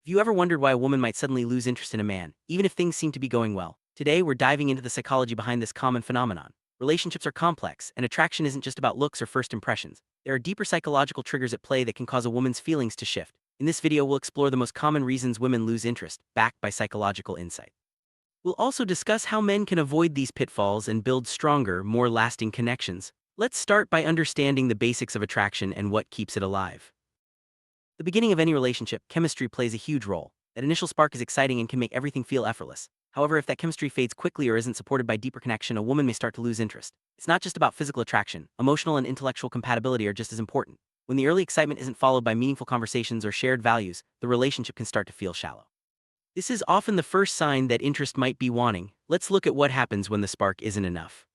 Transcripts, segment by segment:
you ever wondered why a woman might suddenly lose interest in a man, even if things seem to be going well? Today, we're diving into the psychology behind this common phenomenon. Relationships are complex, and attraction isn't just about looks or first impressions. There are deeper psychological triggers at play that can cause a woman's feelings to shift. In this video, we'll explore the most common reasons women lose interest, backed by psychological insight. We'll also discuss how men can avoid these pitfalls and build stronger, more lasting connections. Let's start by understanding the basics of attraction and what keeps it alive. The beginning of any relationship, chemistry plays a huge role. That initial spark is exciting and can make everything feel effortless. However, if that chemistry fades quickly or isn't supported by deeper connection, a woman may start to lose interest. It's not just about physical attraction. Emotional and intellectual compatibility are just as important. When the early excitement isn't followed by meaningful conversations or shared values, the relationship can start to feel shallow. This is often the first sign that interest might be waning. Let's look at what happens when the spark isn't enough.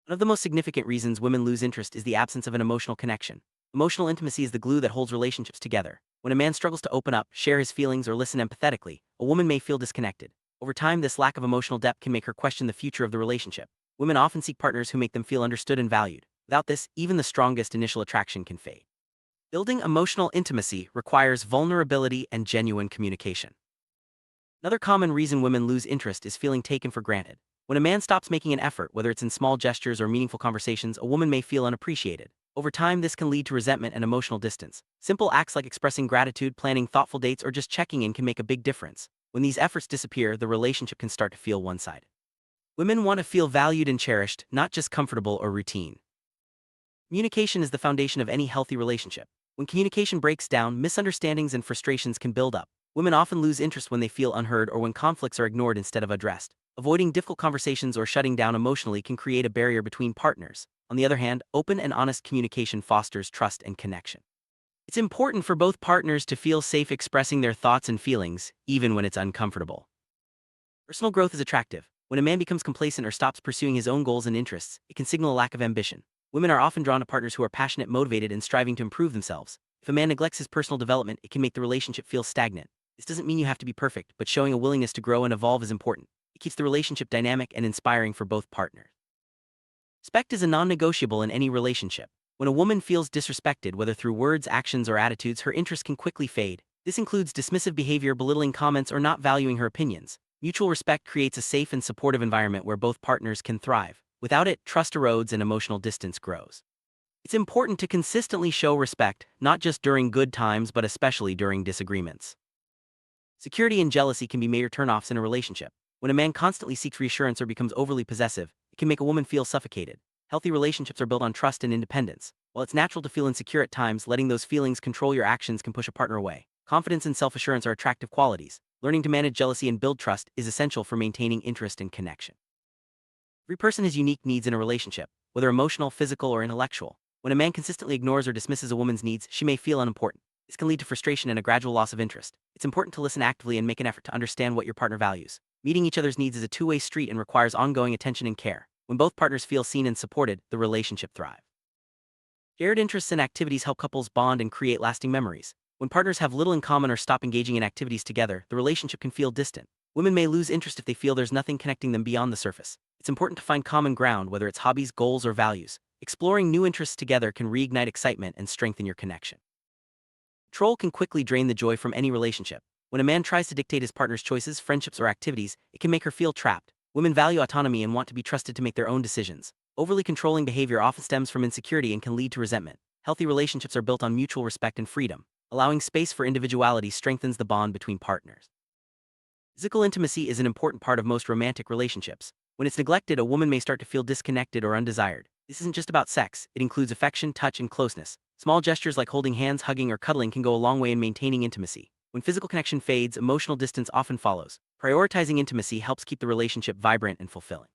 One of the most significant reasons women lose interest is the absence of an emotional connection. Emotional intimacy is the glue that holds relationships together. When a man struggles to open up, share his feelings, or listen empathetically, a woman may feel disconnected. Over time, this lack of emotional depth can make her question the future of the relationship. Women often seek partners who make them feel understood and valued. Without this, even the strongest initial attraction can fade. Building emotional intimacy requires vulnerability and genuine communication. Another common reason women lose interest is feeling taken for granted. When a man stops making an effort, whether it's in small gestures or meaningful conversations, a woman may feel unappreciated. Over time, this can lead to resentment and emotional distance. Simple acts like expressing gratitude, planning thoughtful dates, or just checking in can make a big difference. When these efforts disappear, the relationship can start to feel one-sided. Women want to feel valued and cherished, not just comfortable or routine. Communication is the foundation of any healthy relationship. When communication breaks down, misunderstandings and frustrations can build up. Women often lose interest when they feel unheard or when conflicts are ignored instead of addressed. Avoiding difficult conversations or shutting down emotionally can create a barrier between partners. On the other hand, open and honest communication fosters trust and connection. It's important for both partners to feel safe expressing their thoughts and feelings, even when it's uncomfortable. Personal growth is attractive. When a man becomes complacent or stops pursuing his own goals and interests, it can signal a lack of ambition. Women are often drawn to partners who are passionate, motivated, and striving to improve themselves. If a man neglects his personal development, it can make the relationship feel stagnant. This doesn't mean you have to be perfect, but showing a willingness to grow and evolve is important. It keeps the relationship dynamic and inspiring for both partners. Respect is a non-negotiable in any relationship. When a woman feels disrespected, whether through words, actions, or attitudes, her interest can quickly fade. This includes dismissive behavior, belittling comments, or not valuing her opinions. Mutual respect creates a safe and supportive environment where both partners can thrive. Without it, trust erodes and emotional distance grows. It's important to consistently show respect, not just during good times but especially during disagreements. Security and jealousy can be major turnoffs in a relationship. When a man constantly seeks reassurance or becomes overly possessive, it can make a woman feel suffocated. Healthy relationships are built on trust and independence. While it's natural to feel insecure at times, letting those feelings control your actions can push a partner away. Confidence and self-assurance are attractive qualities. Learning to manage jealousy and build trust is essential for maintaining interest and connection. Every person has unique needs in a relationship, whether emotional, physical, or intellectual. When a man consistently ignores or dismisses a woman's needs, she may feel unimportant. This can lead to frustration and a gradual loss of interest. It's important to listen actively and make an effort to understand what your partner values. Meeting each other's needs is a two-way street and requires ongoing attention and care. When both partners feel seen and supported, the relationship thrives. Shared interests and activities help couples bond and create lasting memories. When partners have little in common or stop engaging in activities together, the relationship can feel distant. Women may lose interest if they feel there's nothing connecting them beyond the surface. It's important to find common ground, whether it's hobbies, goals, or values. Exploring new interests together can reignite excitement and strengthen your connection. Control can quickly drain the joy from any relationship. When a man tries to dictate his partner's choices, friendships, or activities, it can make her feel trapped. Women value autonomy and want to be trusted to make their own decisions. Overly controlling behavior often stems from insecurity and can lead to resentment. Healthy relationships are built on mutual respect and freedom. Allowing space for individuality strengthens the bond between partners. Physical intimacy is an important part of most romantic relationships. When it's neglected, a woman may start to feel disconnected or undesired. This isn't just about sex, it includes affection, touch, and closeness. Small gestures like holding hands, hugging, or cuddling can go a long way in maintaining intimacy. When physical connection fades, emotional distance often follows. Prioritizing intimacy helps keep the relationship vibrant and fulfilling.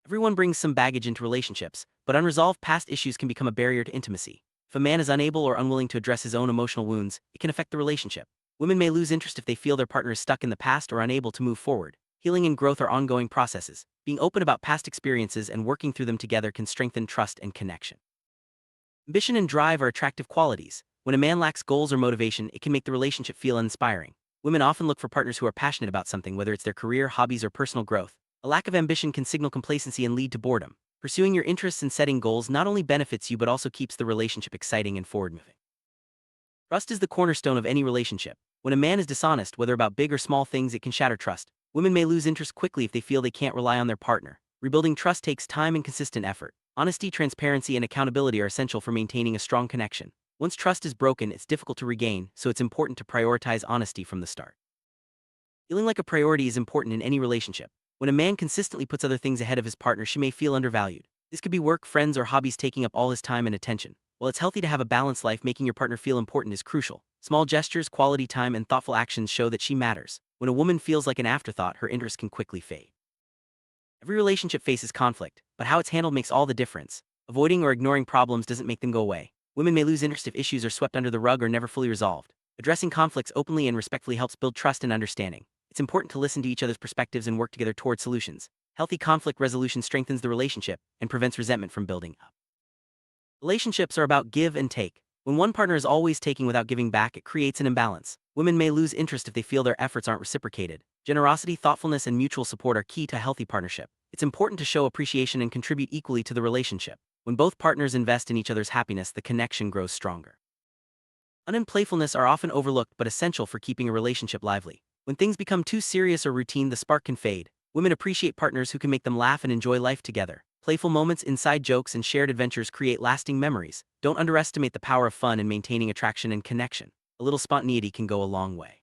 Everyone brings some baggage into relationships, but unresolved past issues can become a barrier to intimacy. If a man is unable or unwilling to address his own emotional wounds, it can affect the relationship. Women may lose interest if they feel their partner is stuck in the past or unable to move forward. Healing and growth are ongoing processes. Being open about past experiences and working through them together can strengthen trust and connection. Ambition and drive are attractive qualities. When a man lacks goals or motivation, it can make the relationship feel uninspiring. Women often look for partners who are passionate about something, whether it's their career, hobbies, or personal growth. A lack of ambition can signal complacency and lead to boredom. Pursuing your interests and setting goals not only benefits you but also keeps the relationship exciting and forward-moving. Trust is the cornerstone of any relationship. When a man is dishonest, whether about big or small things, it can shatter trust. Women may lose interest quickly if they feel they can't rely on their partner. Rebuilding trust takes time and consistent effort. Honesty, transparency, and accountability are essential for maintaining a strong connection. Once trust is broken, it's difficult to regain, so it's important to prioritize honesty from the start. Feeling like a priority is important in any relationship. When a man consistently puts other things ahead of his partner, she may feel undervalued. This could be work, friends, or hobbies taking up all his time and attention. While it's healthy to have a balanced life, making your partner feel important is crucial. Small gestures, quality time, and thoughtful actions show that she matters. When a woman feels like an afterthought, her interest can quickly fade. Every relationship faces conflict, but how it's handled makes all the difference. Avoiding or ignoring problems doesn't make them go away. Women may lose interest if issues are swept under the rug or never fully resolved. Addressing conflicts openly and respectfully helps build trust and understanding. It's important to listen to each other's perspectives and work together toward solutions. Healthy conflict resolution strengthens the relationship and prevents resentment from building up. Relationships are about give and take. When one partner is always taking without giving back, it creates an imbalance. Women may lose interest if they feel their efforts aren't reciprocated. Generosity, thoughtfulness, and mutual support are key to a healthy partnership. It's important to show appreciation and contribute equally to the relationship. When both partners invest in each other's happiness, the connection grows stronger. Fun and playfulness are often overlooked but essential for keeping a relationship lively. When things become too serious or routine, the spark can fade. Women appreciate partners who can make them laugh and enjoy life together. Playful moments, inside jokes, and shared adventures create lasting memories. Don't underestimate the power of fun in maintaining attraction and connection. A little spontaneity can go a long way.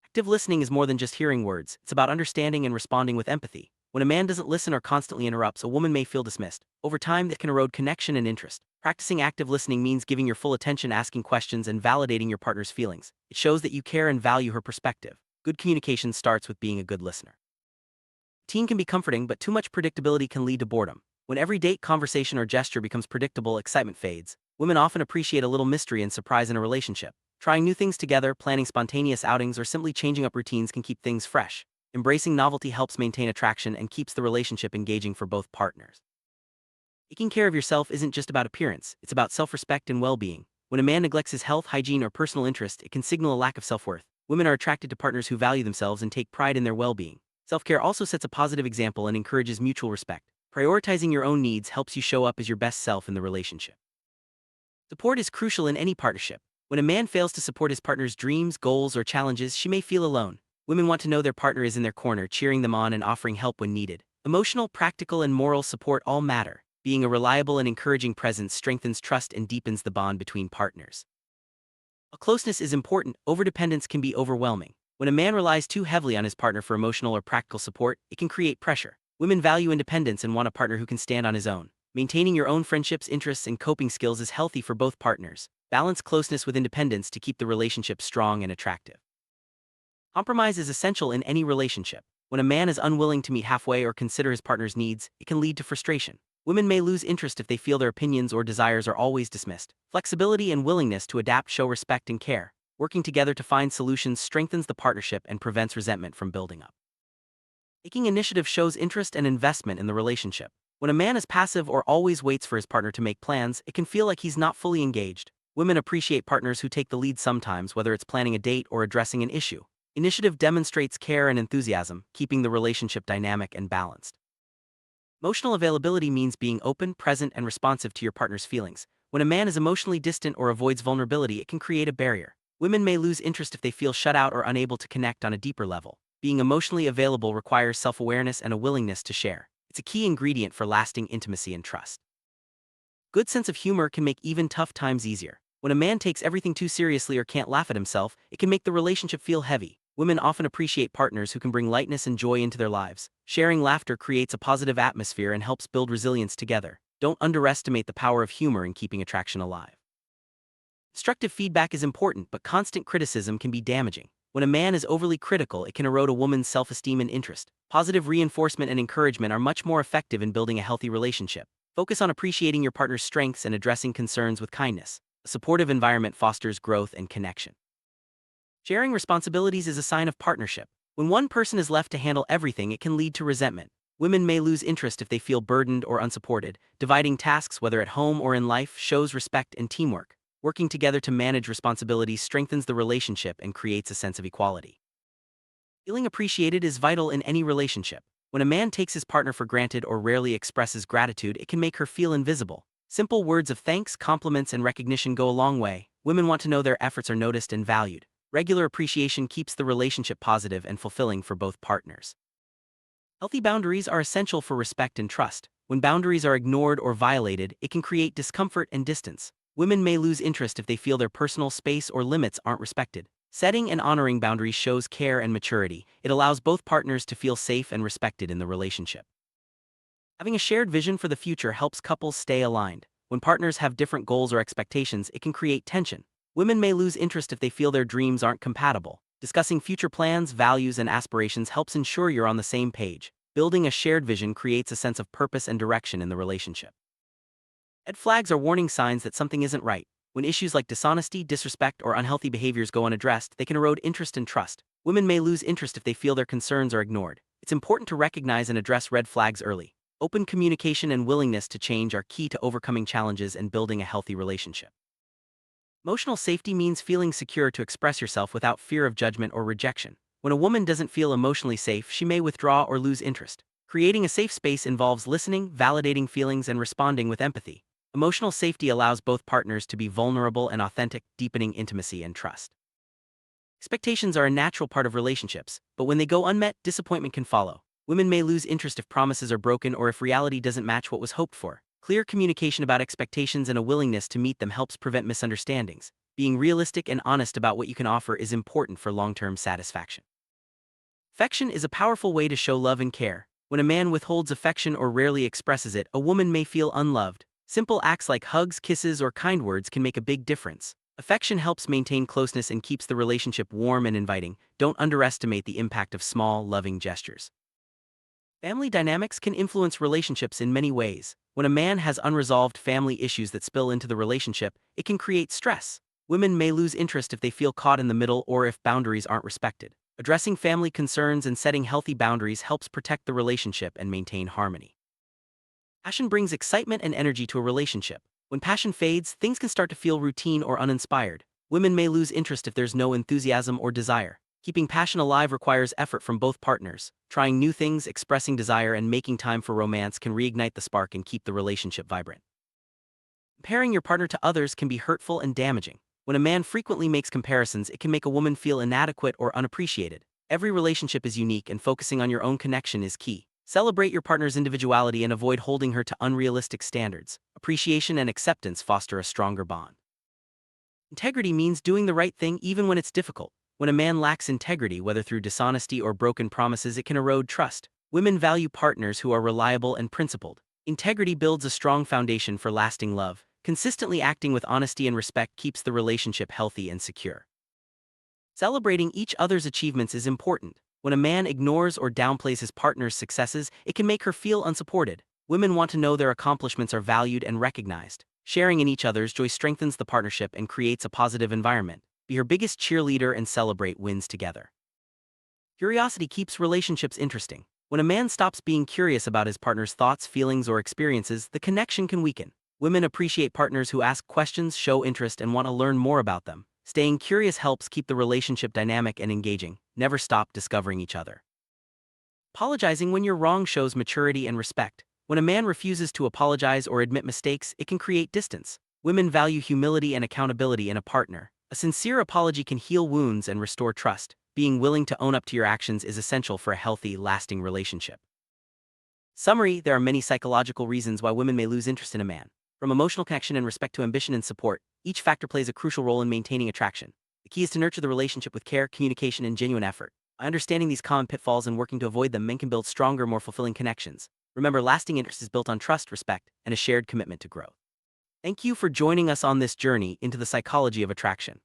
Active listening is more than just hearing words, it's about understanding and responding with empathy. When a man doesn't listen or constantly interrupts, a woman may feel dismissed. Over time, that can erode connection and interest. Practicing active listening means giving your full attention, asking questions, and validating your partner's feelings. It shows that you care and value her perspective. Good communication starts with being a good listener. Routine can be comforting, but too much predictability can lead to boredom. When every date, conversation, or gesture becomes predictable, excitement fades. Women often appreciate a little mystery and surprise in a relationship. Trying new things together, planning spontaneous outings, or simply changing up routines can keep things fresh. Embracing novelty helps maintain attraction and keeps the relationship engaging for both partners. Taking care of yourself isn't just about appearance, it's about self-respect and well-being. When a man neglects his health, hygiene, or personal interest, it can signal a lack of self-worth. Women are attracted to partners who value themselves and take pride in their well-being. Self-care also sets a positive example and encourages mutual respect. Prioritizing your own needs helps you show up as your best self in the relationship. Support is crucial in any partnership. When a man fails to support his partner's dreams, goals, or challenges, she may feel alone. Women want to know their partner is in their corner, cheering them on and offering help when needed. Emotional, practical, and moral support all matter. Being a reliable and encouraging presence strengthens trust and deepens the bond between partners. While closeness is important, overdependence can be overwhelming. When a man relies too heavily on his partner for emotional or practical support, it can create pressure. Women value independence and want a partner who can stand on his own. Maintaining your own friendships, interests, and coping skills is healthy for both partners. Balance closeness with independence to keep the relationship strong and attractive. Compromise is essential in any relationship. When a man is unwilling to meet halfway or consider his partner's needs, it can lead to frustration. Women may lose interest if they feel their opinions or desires are always dismissed. Flexibility and willingness to adapt show respect and care. Working together to find solutions strengthens the partnership and prevents resentment from building up. Taking initiative shows interest and investment in the relationship. When a man is passive or always waits for his partner to make plans, it can feel like he's not fully engaged. Women appreciate partners who take the lead sometimes, whether it's planning a date or addressing an issue. Initiative demonstrates care and enthusiasm, keeping the relationship dynamic and balanced. Emotional availability means being open, present, and responsive to your partner's feelings. When a man is emotionally distant or avoids vulnerability, it can create a barrier. Women may lose interest if they feel shut out or unable to connect on a deeper level. Being emotionally available requires self-awareness and a willingness to share. It's a key ingredient for lasting intimacy and trust. Good sense of humor can make even tough times easier. When a man takes everything too seriously or can't laugh at himself, it can make the relationship feel heavy. Women often appreciate partners who can bring lightness and joy into their lives. Sharing laughter creates a positive atmosphere and helps build resilience together. Don't underestimate the power of humor in keeping attraction alive. Constructive feedback is important, but constant criticism can be damaging. When a man is overly critical, it can erode a woman's self-esteem and interest. Positive reinforcement and encouragement are much more effective in building a healthy relationship. Focus on appreciating your partner's strengths and addressing concerns with kindness. A supportive environment fosters growth and connection. Sharing responsibilities is a sign of partnership. When one person is left to handle everything, it can lead to resentment. Women may lose interest if they feel burdened or unsupported. Dividing tasks, whether at home or in life, shows respect and teamwork. Working together to manage responsibilities strengthens the relationship and creates a sense of equality. Feeling appreciated is vital in any relationship. When a man takes his partner for granted or rarely expresses gratitude, it can make her feel invisible. Simple words of thanks, compliments, and recognition go a long way. Women want to know their efforts are noticed and valued. Regular appreciation keeps the relationship positive and fulfilling for both partners. Healthy boundaries are essential for respect and trust. When boundaries are ignored or violated, it can create discomfort and distance. Women may lose interest if they feel their personal space or limits aren't respected. Setting and honoring boundaries shows care and maturity. It allows both partners to feel safe and respected in the relationship. Having a shared vision for the future helps couples stay aligned. When partners have different goals or expectations, it can create tension. Women may lose interest if they feel their dreams aren't compatible. Discussing future plans, values, and aspirations helps ensure you're on the same page. Building a shared vision creates a sense of purpose and direction in the relationship. Red flags are warning signs that something isn't right. When issues like dishonesty, disrespect, or unhealthy behaviors go unaddressed, they can erode interest and trust. Women may lose interest if they feel their concerns are ignored. It's important to recognize and address red flags early. Open communication and willingness to change are key to overcoming challenges and building a healthy relationship. Emotional safety means feeling secure to express yourself without fear of judgment or rejection. When a woman doesn't feel emotionally safe, she may withdraw or lose interest. Creating a safe space involves listening, validating feelings, and responding with empathy. Emotional safety allows both partners to be vulnerable and authentic, deepening intimacy and trust. Expectations are a natural part of relationships, but when they go unmet, disappointment can follow. Women may lose interest if promises are broken or if reality doesn't match what was hoped for. Clear communication about expectations and a willingness to meet them helps prevent misunderstandings. Being realistic and honest about what you can offer is important for long-term satisfaction. Affection is a powerful way to show love and care. When a man withholds affection or rarely expresses it, a woman may feel unloved. Simple acts like hugs, kisses, or kind words can make a big difference. Affection helps maintain closeness and keeps the relationship warm and inviting. Don't underestimate the impact of small, loving gestures. Family dynamics can influence relationships in many ways. When a man has unresolved family issues that spill into the relationship, it can create stress. Women may lose interest if they feel caught in the middle or if boundaries aren't respected. Addressing family concerns and setting healthy boundaries helps protect the relationship and maintain harmony. Passion brings excitement and energy to a relationship. When passion fades, things can start to feel routine or uninspired. Women may lose interest if there's no enthusiasm or desire. Keeping passion alive requires effort from both partners. Trying new things, expressing desire, and making time for romance can reignite the spark and keep the relationship vibrant. Comparing your partner to others can be hurtful and damaging. When a man frequently makes comparisons, it can make a woman feel inadequate or unappreciated. Every relationship is unique, and focusing on your own connection is key. Celebrate your partner's individuality and avoid holding her to unrealistic standards. Appreciation and acceptance foster a stronger bond. Integrity means doing the right thing even when it's difficult. When a man lacks integrity, whether through dishonesty or broken promises, it can erode trust. Women value partners who are reliable and principled. Integrity builds a strong foundation for lasting love. Consistently acting with honesty and respect keeps the relationship healthy and secure. Celebrating each other's achievements is important. When a man ignores or downplays his partner's successes, it can make her feel unsupported. Women want to know their accomplishments are valued and recognized. Sharing in each other's joy strengthens the partnership and creates a positive environment. Be her biggest cheerleader and celebrate wins together. Curiosity keeps relationships interesting. When a man stops being curious about his partner's thoughts, feelings, or experiences, the connection can weaken. Women appreciate partners who ask questions, show interest, and want to learn more about them. Staying curious helps keep the relationship dynamic and engaging. Never stop discovering each other. Apologizing when you're wrong shows maturity and respect. When a man refuses to apologize or admit mistakes, it can create distance. Women value humility and accountability in a partner. A sincere apology can heal wounds and restore trust. Being willing to own up to your actions is essential for a healthy, lasting relationship. Summary: there are many psychological reasons why women may lose interest in a man. From emotional connection and respect to ambition and support, each factor plays a crucial role in maintaining attraction. The key is to nurture the relationship with care, communication, and genuine effort. By understanding these common pitfalls and working to avoid them, men can build stronger, more fulfilling connections. Remember, lasting interest is built on trust, respect, and a shared commitment to growth. Thank you for joining us on this journey into the psychology of attraction.